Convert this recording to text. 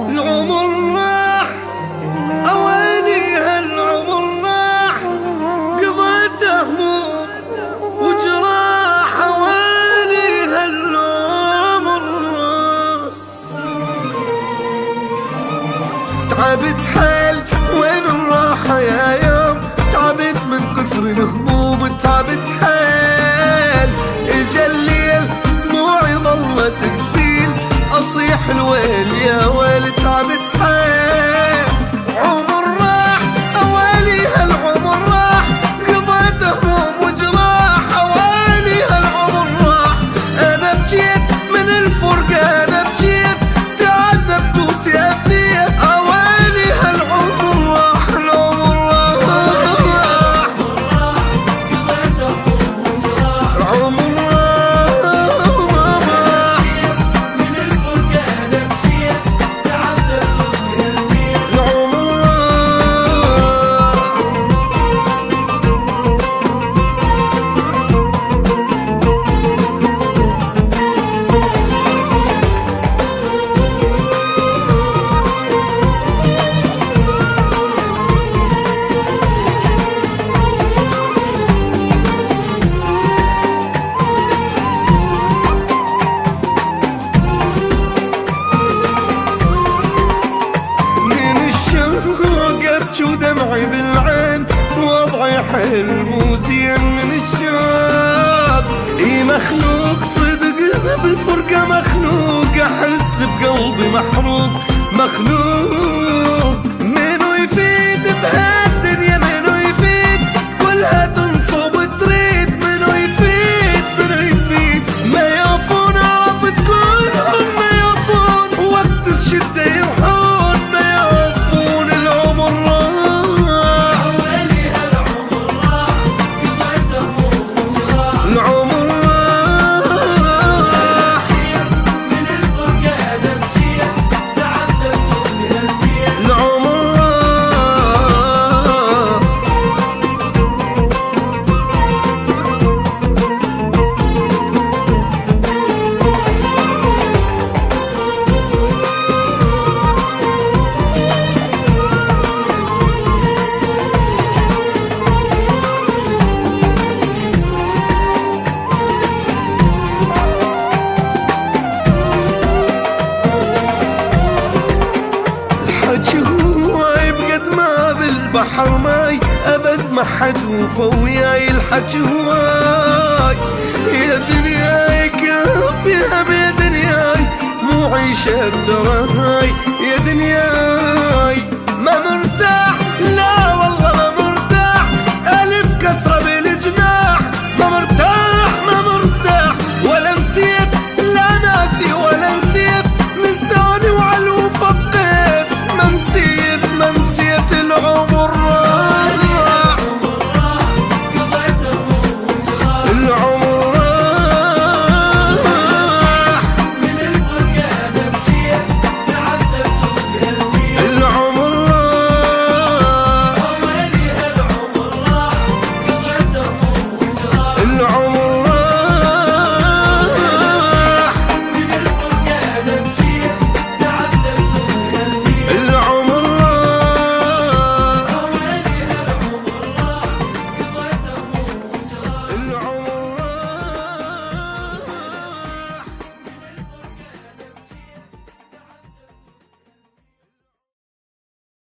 العمر راح أواني هالعمر راح، قضيت هموم وجراح أواني هالعمر راح. تعبت حيل وين الراحة يا يوم، تعبت من كثر الهموم تعبت حيل. اجا الليل دموعي ظلت تسيل، أصيح الويل يا ويل تعبت حيل. عمر راح أوالي هالعمر راح، قضيت هموم وجراح أوالي هالعمر راح. أنا بجيت من الفرقة أنا بجيت، تعذبت وتأذيت أوالي هالعمر راح. العمر راح قضيت هموم وجراح، العمر ودمعي بالعين، وضعي حيل مو زين من الشوق. اي مخلوق صدق بالفرقة مخلوق، احس بقلبي محروق مخلوق. منو يفيد بهالدنيا منو يفيد، كلها تنصب تريد. منو يفيد منو يفيد، ما يوفون عرفت كلهم ما يوفون، وقت الشدة يروحون ما يوفون. العمر البحر ماي أبد ما حد وفى وياي. الحكي هواي يا دنياي كافيها بيا دنياي، مو عيشة ترى هاي